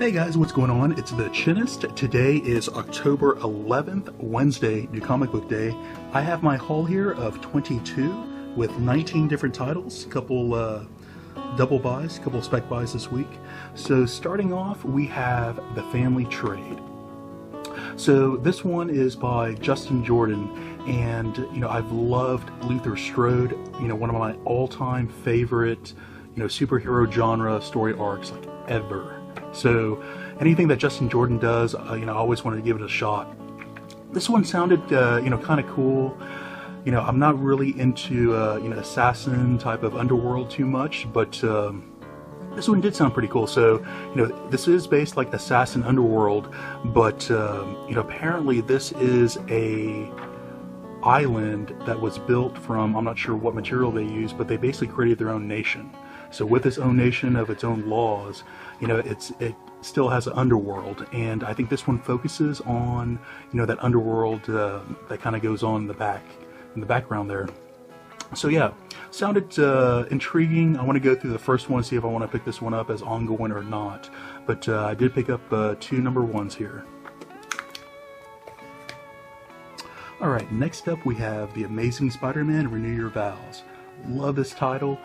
Hey guys, what's going on? It's the Chinist. Today is October 11th, Wednesday, New Comic Book Day. I have my haul here of 22 with 19 different titles, a couple double buys, a couple spec buys this week. So starting off, we have The Family Trade. So this one is by Justin Jordan, and I've loved Luther Strode, one of my all-time favorite superhero genre story arcs like ever. So anything that Justin Jordan does, I always wanted to give it a shot. This one sounded kind of cool. I'm not really into assassin type of underworld too much, but this one did sound pretty cool. So this is based like Assassin Underworld, but apparently this is a island that was built from, I'm not sure what material they used, but they basically created their own nation. So with its own nation of its own laws, it still has an underworld, and I think this one focuses on that underworld that kind of goes on in the background there. So yeah, sounded intriguing. I want to go through the first one, see if I want to pick this one up as ongoing or not. But I did pick up two number ones here. Alright, next up we have The Amazing Spider-Man Renew Your Vows. Love this title,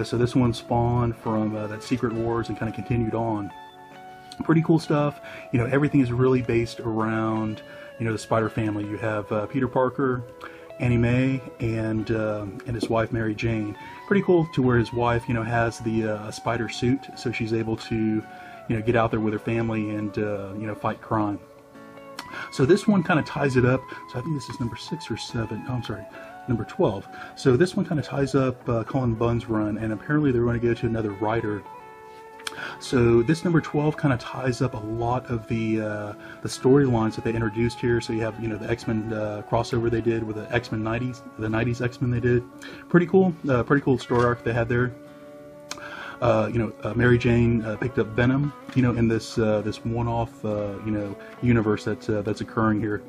so this one spawned from that Secret Wars and kind of continued on. Pretty cool stuff. Everything is really based around, the Spider family. You have Peter Parker, Annie Mae, and his wife Mary Jane. Pretty cool to where his wife, has the spider suit, so she's able to, get out there with her family and, fight crime. So this one kind of ties it up. So I think this is number 6 or 7. Oh, I'm sorry. Number 12. So this one kind of ties up Cullen Bunn's run, and apparently they're going to go to another writer. So this number 12 kind of ties up a lot of the storylines that they introduced here. So you have the X-Men crossover they did with the X-Men 90s, the 90s X-Men they did. Pretty cool story arc they had there. Mary Jane picked up Venom, in this one-off universe that's occurring here.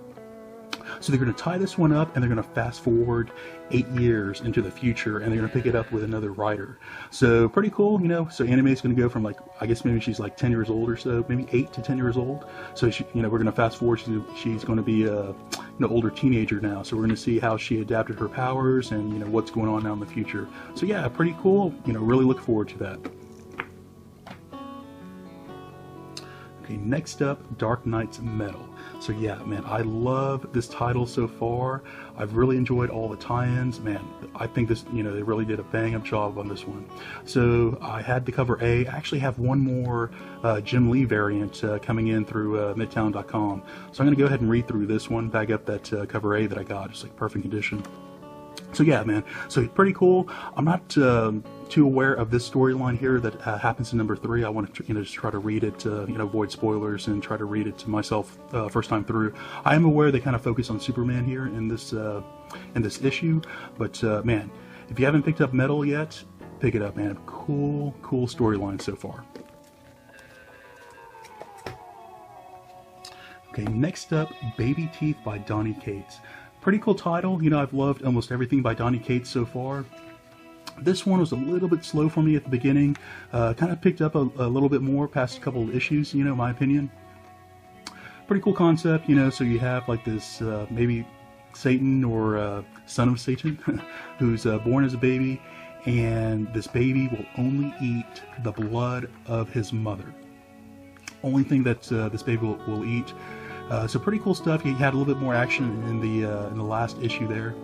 So they're going to tie this one up, and they're going to fast forward 8 years into the future, and they're going to pick it up with another writer. So pretty cool, So Annie Mae's going to go from I guess maybe she's like 10 years old or so, maybe 8 to 10 years old. So she, we're going to fast forward. She's going to be older teenager now. So we're going to see how she adapted her powers and what's going on now in the future. So yeah, pretty cool. Really look forward to that. Okay, next up, Dark Knight's Metal. So yeah, man, I love this title so far. I've really enjoyed all the tie-ins. Man, I think this, they really did a bang-up job on this one. So I had the cover A. I actually have one more Jim Lee variant coming in through Midtown.com. So I'm going to go ahead and read through this one, bag up that cover A that I got, just like perfect condition. So yeah, man, so pretty cool. I'm not too aware of this storyline here that happens in number 3. I want to just try to read it, avoid spoilers and try to read it to myself first time through. I am aware they kind of focus on Superman here in this issue, but man, if you haven't picked up Metal yet, pick it up, man. Cool storyline so far. Okay, next up, Babyteeth by Donnie Cates. Pretty cool title. I've loved almost everything by Donnie Cates so far. This one was a little bit slow for me at the beginning. Kind of picked up a little bit more past a couple of issues, in my opinion. Pretty cool concept, so you have like this maybe Satan or son of Satan who's born as a baby, and this baby will only eat the blood of his mother. Only thing that this baby will eat. So pretty cool stuff. He had a little bit more action in the last issue there.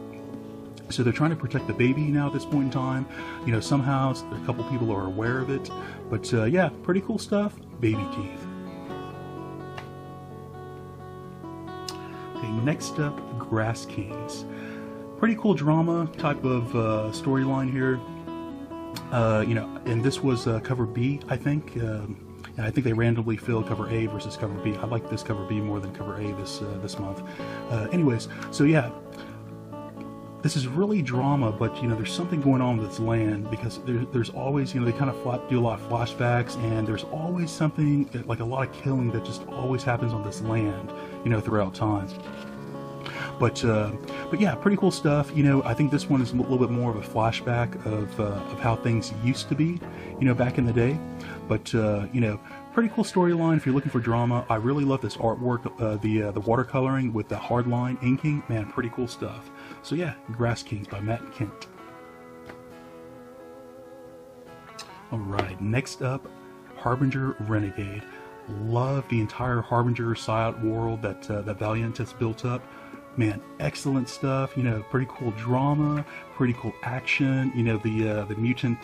So they're trying to protect the baby now at this point in time. Somehow a couple people are aware of it. But yeah, pretty cool stuff. Babyteeth. Okay, next up, Grass Kings. Pretty cool drama type of storyline here. And this was cover B, I think. I think they randomly filled cover A versus cover B. I like this cover B more than cover A this month. Anyways, so yeah, this is really drama, but there's something going on with this land, because there's always they kind of do a lot of flashbacks, and there's always something like a lot of killing that just always happens on this land, throughout time. But yeah, pretty cool stuff. I think this one is a little bit more of a flashback of how things used to be, back in the day. But pretty pretty cool storyline if you're looking for drama. I really love this artwork, the watercoloring with the hardline inking. Man, pretty cool stuff. So yeah, Grass Kings by Matt Kent. Alright, next up, Harbinger Renegade. Love the entire Harbinger Psyot world that Valiant has built up. Man, excellent stuff. You know, pretty cool drama, pretty cool action. You know, the mutant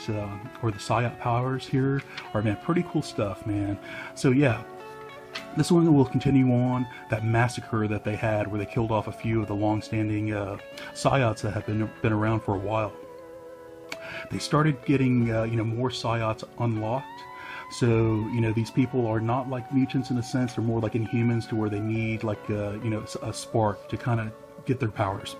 or the Psyot powers here are, man, pretty cool stuff, man. So yeah, this one will continue on that massacre that they had where they killed off a few of the long-standing Psyots that have been around for a while. They started getting you know, more Psyots unlocked. So, you know, these people are not like mutants in a sense, they're more like Inhumans to where they need like, you know, a spark to kind of get their powers.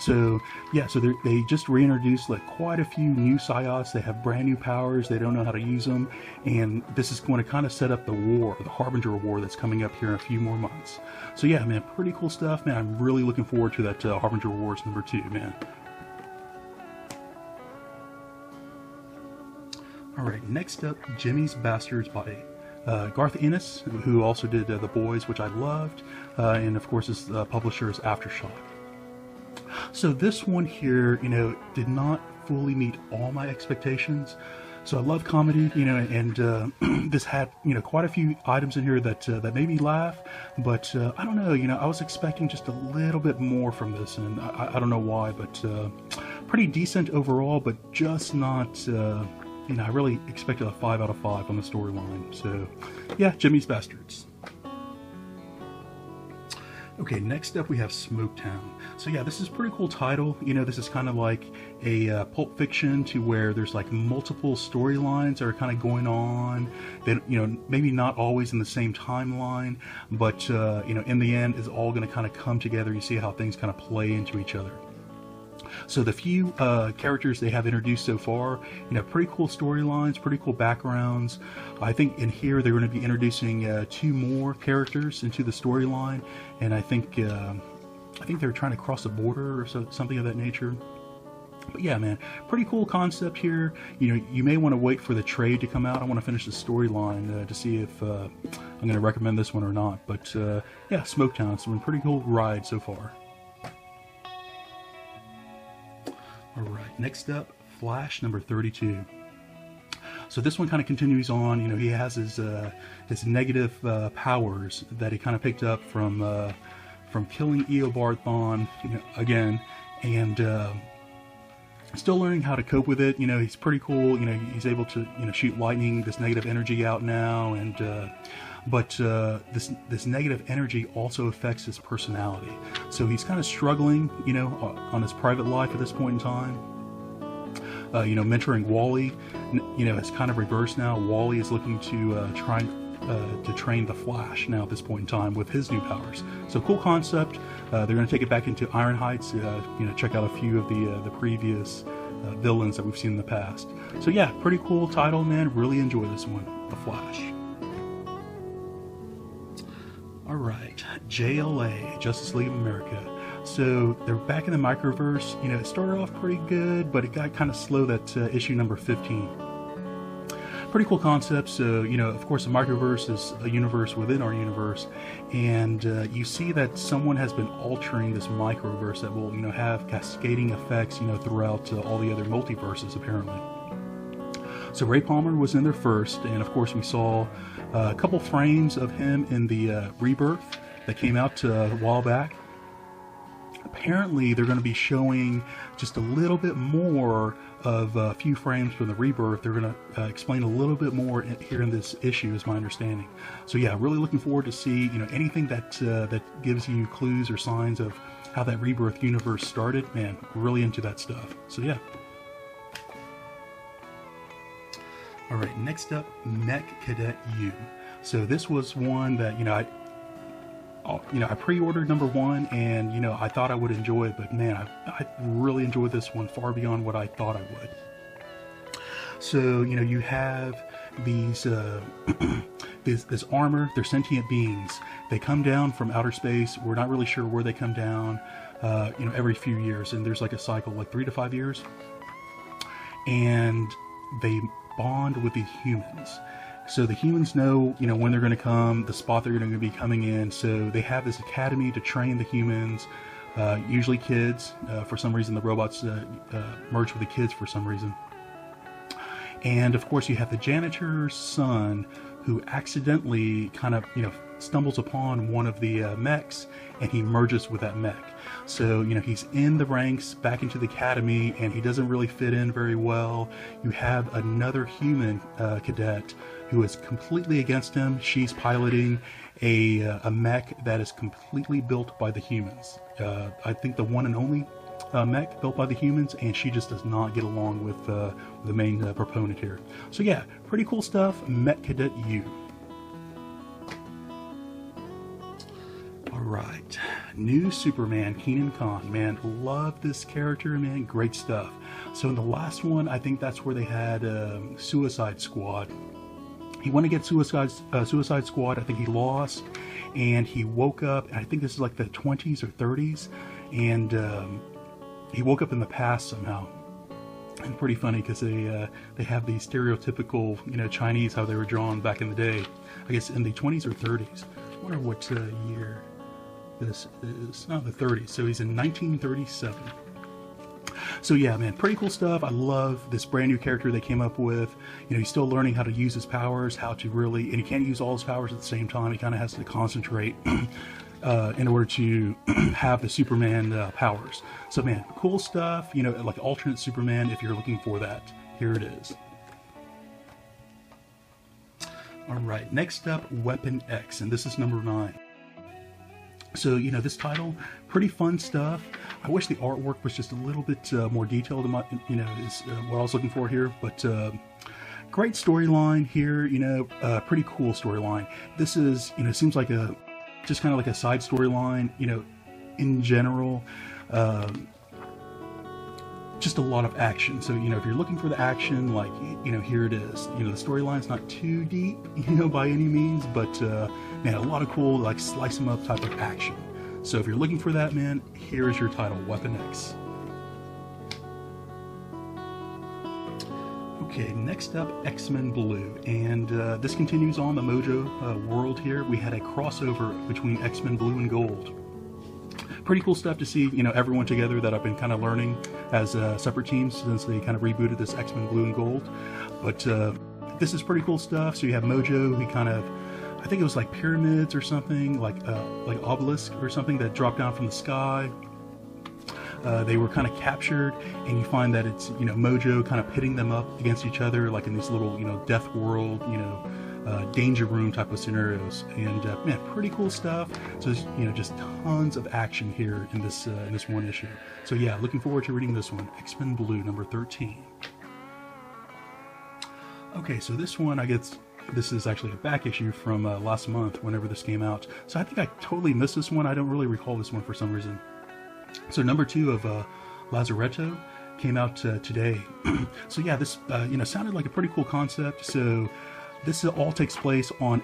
So, yeah, so they just reintroduced like quite a few new Psyots. They have brand new powers, they don't know how to use them, and this is going to kind of set up the war, the Harbinger War that's coming up here in a few more months. So yeah, man, pretty cool stuff, man. I'm really looking forward to that Harbinger Wars #2, man. Alright, next up, Jimmy's Bastards by Garth Ennis, who also did The Boys, which I loved, and of course his publisher is Aftershock. So this one here, you know, did not fully meet all my expectations. So I love comedy, you know, and this had, you know, quite a few items in here that made me laugh, but I don't know, you know, I was expecting just a little bit more from this, and I don't know why, but pretty decent overall, but just not... you know, I really expected a 5 out of 5 on the storyline. So, yeah, Jimmy's Bastards. Okay, next up we have Smoketown. So yeah, this is a pretty cool title. You know, this is kind of like a Pulp Fiction to where there's like multiple storylines that are kind of going on. That, you know, maybe not always in the same timeline, but you know, in the end, it's all going to kind of come together. You see how things kind of play into each other. So the few characters they have introduced so far, you know, pretty cool storylines, pretty cool backgrounds. I think in here they're going to be introducing 2 more characters into the storyline, and I think they're trying to cross the border or something of that nature. But yeah, man, pretty cool concept here. You know, you may want to wait for the trade to come out. I want to finish the storyline to see if I'm going to recommend this one or not. But yeah, Smoketown, it's been a pretty cool ride so far. Alright, next up, Flash #32. So this one kind of continues on. You know, he has his negative powers that he kind of picked up from killing Eobard Thawne, you know, again, and still learning how to cope with it. You know, he's pretty cool. You know, he's able to, you know, shoot lightning, this negative energy out now, and but this negative energy also affects his personality. So he's kind of struggling, you know, on his private life at this point in time. You know, mentoring Wally, you know, has kind of reversed now. Wally is looking to try to train the Flash now at this point in time with his new powers. So cool concept. They're going to take it back into Iron Heights. You know, check out a few of the previous villains that we've seen in the past. So yeah, pretty cool title, man. Really enjoy this one, The Flash. Alright, JLA, Justice League of America. So they're back in the microverse. You know, it started off pretty good, but it got kind of slow that issue number 15. Pretty cool concept. So, you know, of course the microverse is a universe within our universe, and you see that someone has been altering this microverse that will, you know, have cascading effects, you know, throughout all the other multiverses apparently. So Ray Palmer was in there first, and of course we saw a couple frames of him in the Rebirth that came out a while back. Apparently they're going to be showing just a little bit more of a few frames from the Rebirth. They're going to explain a little bit more here in this issue, is my understanding. So yeah, really looking forward to see, you know, anything that that gives you clues or signs of how that Rebirth universe started. Man, really into that stuff. So yeah. Alright, next up, Mech Cadet Yu. So this was one that, you know, I pre-ordered #1, and, you know, I thought I would enjoy it, but man, I really enjoyed this one far beyond what I thought I would. So, you know, you have these, this armor, they're sentient beings. They come down from outer space. We're not really sure where they come down, you know, every few years, and there's like a cycle, like 3 to 5 years. And they bond with these humans, So the humans know, when they're going to come, the spot they're going to be coming in. So they have this academy to train the humans, usually kids. For some reason, the robots merge with the kids for some reason. And of course, you have the janitor's son who accidentally kind of, stumbles upon one of the mechs, and he merges with that mech. So, he's in the ranks back into the academy, and he doesn't really fit in very well. You have another human cadet who is completely against him. She's piloting a mech that is completely built by the humans. I think the one and only mech built by the humans, and she just does not get along with the main proponent here. So yeah, pretty cool stuff. Mech Cadet Yu. Alright, new Superman, Kenan Khan. Man, love this character, man, great stuff. So in the last one, I think that's where they had Suicide Squad. He went against Suicide Squad. I think he lost, and he woke up, and I think this is like the 20s or 30s, and he woke up in the past somehow. And pretty funny because they have these stereotypical, Chinese, how they were drawn back in the day. I guess in the 20s or 30s. I wonder what year this is. Not the 30s, so he's in 1937. So yeah, man, pretty cool stuff. I love this brand new character they came up with. He's still learning how to use his powers, how to really, and he can't use all his powers at the same time. He kind of has to concentrate in order to have the Superman powers. So man, cool stuff. Like alternate Superman, if you're looking for that, here it is. All right, next up, Weapon X, and this is number 9. So, this title, pretty fun stuff. I wish the artwork was just a little bit more detailed, is what I was looking for here. But great storyline here, pretty cool storyline. This is, seems like just kind of like a side storyline, in general. Just a lot of action. So, if you're looking for the action, like, here it is. The storyline's not too deep, by any means, but, man, a lot of cool, like, slice them up type of action. So if you're looking for that, man, here is your title, Weapon X. Okay, next up, X-Men Blue, and this continues on the Mojo world here. We had a crossover between X-Men Blue and Gold. Pretty cool stuff to see, everyone together that I've been kind of learning as separate teams since they kind of rebooted this X-Men Blue and Gold. But this is pretty cool stuff. So you have Mojo, he kind of, I think it was like pyramids or something, like obelisk or something that dropped down from the sky. They were kind of captured, and you find that it's, Mojo kind of pitting them up against each other, like in these little, death world, danger room type of scenarios. And man, pretty cool stuff. So there's, just tons of action here in this one issue. So yeah, looking forward to reading this one, X-Men Blue number 13. Okay, so this one, I guess this is actually a back issue from last month, whenever this came out. So I think I totally missed this one. I don't really recall this one for some reason. So number 2 of Lazaretto came out today. So yeah, this sounded like a pretty cool concept. So this all takes place on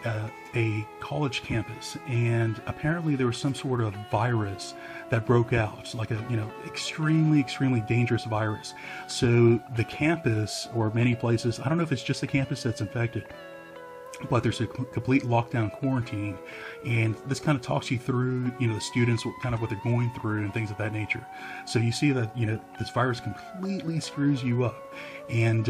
a college campus, and apparently there was some sort of virus that broke out, like a extremely dangerous virus. So the campus, or many places, I don't know if it's just the campus that's infected, but there's a complete lockdown quarantine, and this kind of talks you through, the students, kind of what they're going through and things of that nature. So you see that, this virus completely screws you up, and,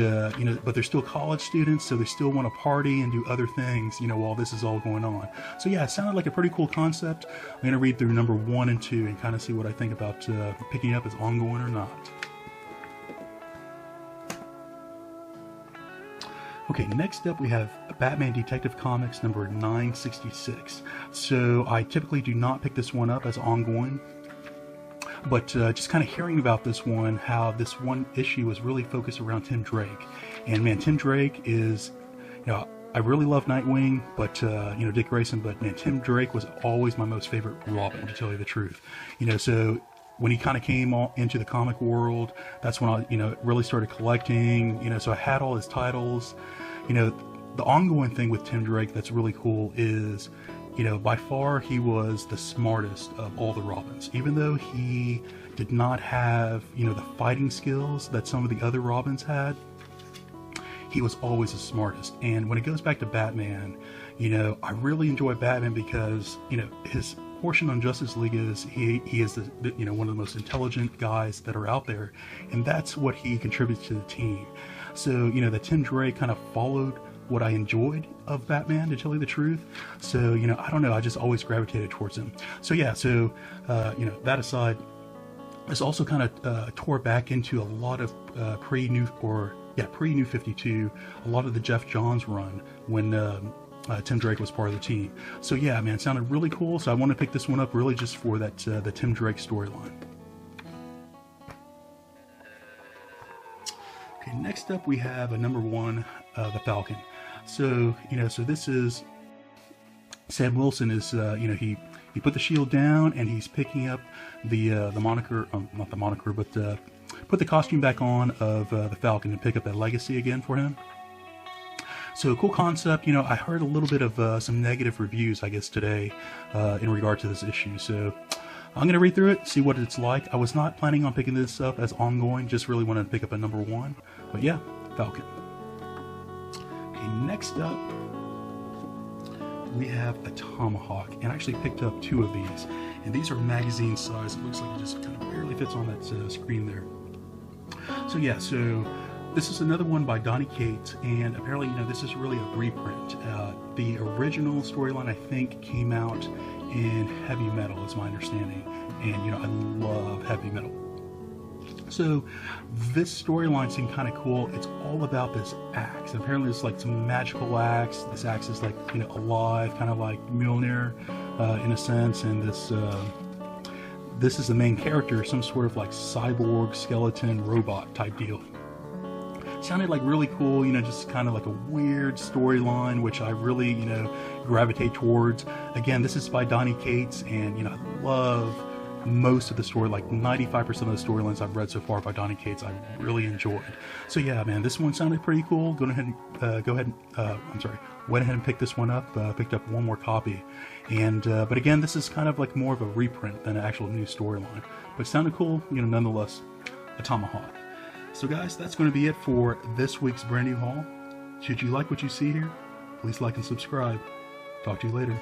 but they're still college students, so they still want to party and do other things, while this is all going on. So yeah, it sounded like a pretty cool concept. I'm going to read through number 1 and 2 and kind of see what I think about picking up as ongoing or not. Okay, next up we have Batman Detective Comics number 966. So I typically do not pick this one up as ongoing, but just kind of hearing about this one, how this one issue was really focused around Tim Drake. And man, Tim Drake is, I really love Nightwing, but, Dick Grayson, but man, Tim Drake was always my most favorite Robin, to tell you the truth. So when he kind of came into the comic world, that's when I, really started collecting, so I had all his titles. The ongoing thing with Tim Drake that's really cool is, by far he was the smartest of all the Robins. Even though he did not have, the fighting skills that some of the other Robins had, he was always the smartest. And when it goes back to Batman, you know, I really enjoy Batman because, you know, his portion on Justice League is he is the, you know, one of the most intelligent guys that are out there, and that's what he contributes to the team. So, you know, that Tim Drake kind of followed what I enjoyed of Batman, to tell you the truth. So, you know, I don't know, I just always gravitated towards him. So yeah, so you know, that aside, this also kind of tore back into a lot of pre-New 52, a lot of the Jeff Johns run when Tim Drake was part of the team. So yeah, man, it sounded really cool. So I want to pick this one up really just for that the Tim Drake storyline. Okay, next up we have a #1, the Falcon. So, you know, so this is Sam Wilson is, you know, he put the shield down and he's picking up the moniker, not the moniker, but put the costume back on of the Falcon and pick up that legacy again for him. So cool concept. You know, I heard a little bit of some negative reviews, I guess, today in regard to this issue. So I'm going to read through it, see what it's like. I was not planning on picking this up as ongoing, just really wanted to pick up a #1. But yeah, Falcon. Okay, next up, we have Atomahawk, and I actually picked up 2 of these, and these are magazine size. It looks like it just kind of barely fits on that screen there. So yeah, so this is another one by Donnie Cates, and apparently, you know, this is really a reprint. The original storyline, I think, came out in Heavy Metal, is my understanding, and you know, I love Heavy Metal. So this storyline seemed kind of cool. It's all about this axe. And apparently it's like some magical axe. This axe is like, you know, alive, kind of like Mjolnir in a sense. And this is the main character, some sort of like cyborg, skeleton, robot type deal. Sounded like really cool, you know, just kind of like a weird storyline, which I really, you know, gravitate towards. Again, this is by Donnie Cates, and you know, I love most of the story, like 95% of the storylines I've read so far by Donnie Cates, I really enjoyed. So yeah, man, this one sounded pretty cool. Went ahead and picked this one up. Picked up 1 more copy, and but again, this is kind of like more of a reprint than an actual new storyline. But it sounded cool, you know, nonetheless. Atomahawk. So guys, that's going to be it for this week's brand new haul. Should you like what you see here, please like and subscribe. Talk to you later.